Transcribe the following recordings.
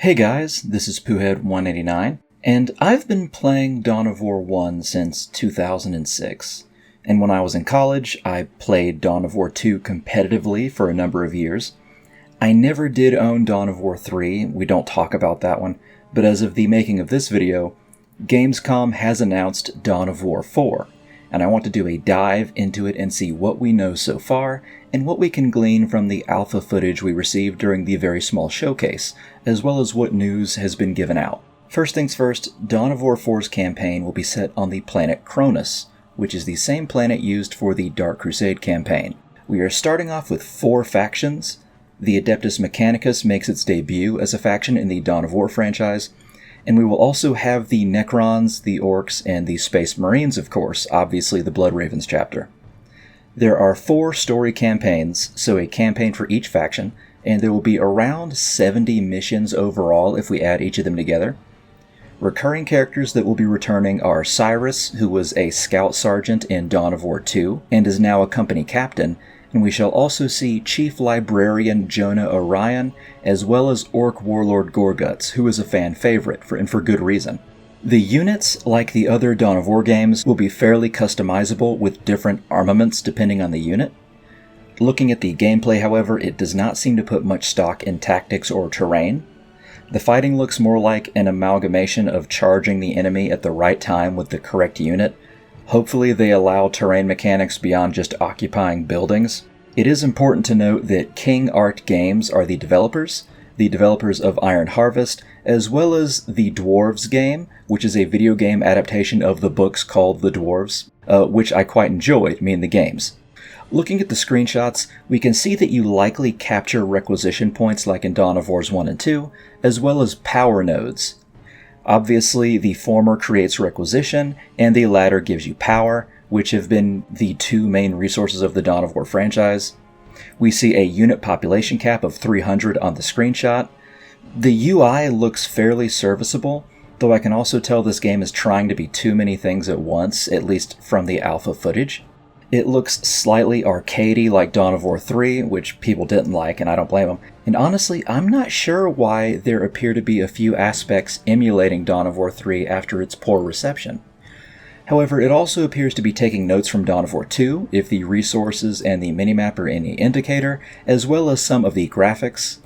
Hey guys, this is Poohead189, and I've been playing Dawn of War 1 since 2006. And when I was in college, I played Dawn of War 2 competitively for a number of years. I never did own Dawn of War 3, we don't talk about that one, but as of the making of this video, Gamescom has announced Dawn of War 4, and I want to do a dive into it and see what we know so far, and what we can glean from the alpha footage we received during the very small showcase, as well as what news has been given out. First things first, Dawn of War 4's campaign will be set on the planet Cronus, which is the same planet used for the Dark Crusade campaign. We are starting off with 4 factions. The Adeptus Mechanicus makes its debut as a faction in the Dawn of War franchise, and we will also have the Necrons, the Orcs, and the Space Marines, of course, obviously the Blood Ravens chapter. There are 4 story campaigns, so a campaign for each faction, and there will be around 70 missions overall if we add each of them together. Recurring characters that will be returning are Cyrus, who was a scout sergeant in Dawn of War 2, and is now a company captain, and we shall also see Chief Librarian Jonah Orion, as well as Orc Warlord Gorguts, who is a fan favorite, and for good reason. The units, like the other Dawn of War games, will be fairly customizable with different armaments depending on the unit. Looking at the gameplay, however, it does not seem to put much stock in tactics or terrain. The fighting looks more like an amalgamation of charging the enemy at the right time with the correct unit. Hopefully they allow terrain mechanics beyond just occupying buildings. It is important to note that King Art Games are the developers of Iron Harvest, as well as the Dwarves game, which is a video game adaptation of the books called The Dwarves, which I quite enjoyed, the games. Looking at the screenshots, we can see that you likely capture requisition points like in Dawn of Wars 1 and 2, as well as power nodes. Obviously, the former creates requisition, and the latter gives you power, which have been the 2 main resources of the Dawn of War franchise. We see a unit population cap of 300 on the screenshot. The UI looks fairly serviceable, though I can also tell this game is trying to be too many things at once, at least from the alpha footage. It looks slightly arcadey like Dawn of War 3, which people didn't like, and I don't blame them. And honestly, I'm not sure why there appear to be a few aspects emulating Dawn of War 3 after its poor reception. However, it also appears to be taking notes from Dawn of War 2, if the resources and the minimap are any indicator, as well as some of the graphics.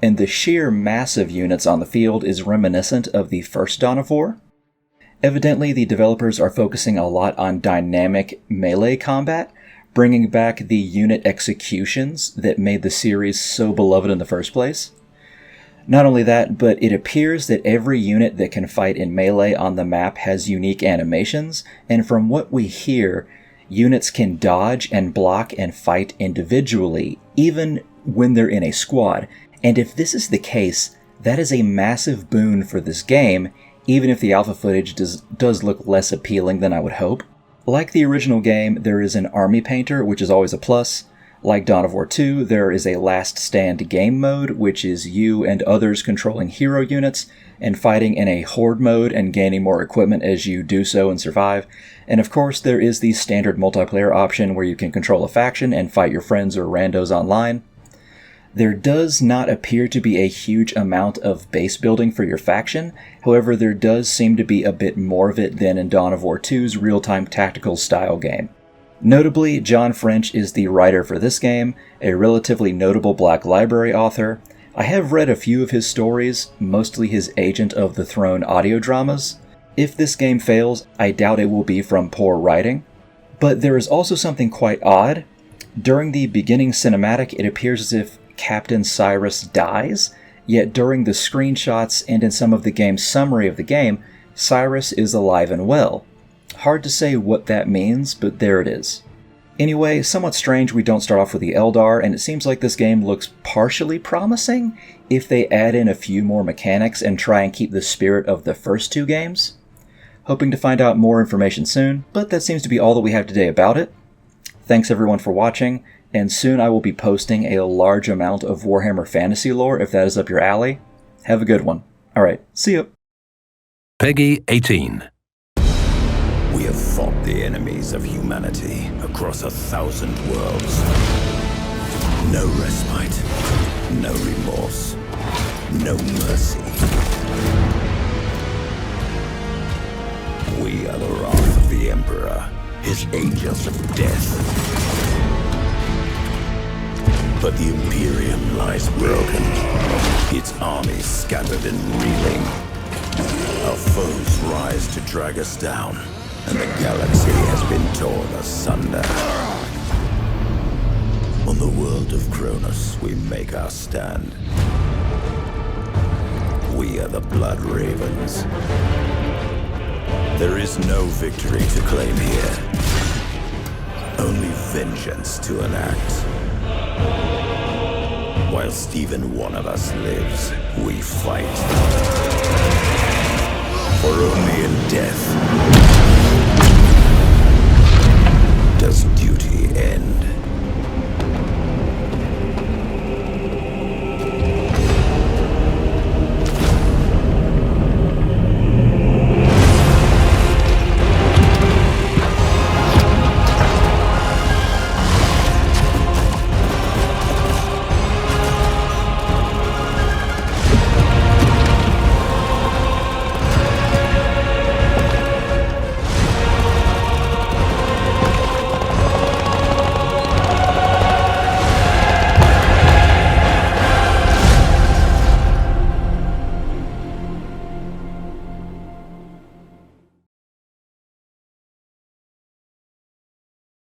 And the sheer mass of units on the field is reminiscent of the first Dawn of War. Evidently, the developers are focusing a lot on dynamic melee combat, bringing back the unit executions that made the series so beloved in the first place. Not only that, but it appears that every unit that can fight in melee on the map has unique animations, and from what we hear, units can dodge and block and fight individually, even when they're in a squad. And if this is the case, that is a massive boon for this game, even if the alpha footage does look less appealing than I would hope. Like the original game, there is an army painter, which is always a plus. Like Dawn of War 2, there is a last stand game mode, which is you and others controlling hero units and fighting in a horde mode and gaining more equipment as you do so and survive. And of course, there is the standard multiplayer option where you can control a faction and fight your friends or randos online. There does not appear to be a huge amount of base building for your faction, however there does seem to be a bit more of it than in Dawn of War 2's real-time tactical style game. Notably, John French is the writer for this game, a relatively notable Black Library author. I have read a few of his stories, mostly his Agent of the Throne audio dramas. If this game fails, I doubt it will be from poor writing. But there is also something quite odd. During the beginning cinematic, it appears as if Captain Cyrus dies, yet during the screenshots and in some of the game's summary of the game, Cyrus is alive and well. Hard to say what that means, but there it is. Anyway, somewhat strange we don't start off with the Eldar, and it seems like this game looks partially promising if they add in a few more mechanics and try and keep the spirit of the first 2 games. Hoping to find out more information soon, but that seems to be all that we have today about it. Thanks everyone for watching, and soon I will be posting a large amount of Warhammer Fantasy lore if that is up your alley. Have a good one. Alright, see ya. Peggy 18. We have fought the enemies of humanity across 1,000 worlds. No respite, no remorse, no mercy. We are the wrath of the Emperor, his angels of death. But the Imperium lies broken, its armies scattered and reeling. Our foes rise to drag us down, and the galaxy has been torn asunder. On the world of Kronos, we make our stand. We are the Blood Ravens. There is no victory to claim here, only vengeance to enact. Whilst even one of us lives, we fight. For only in death does duty end.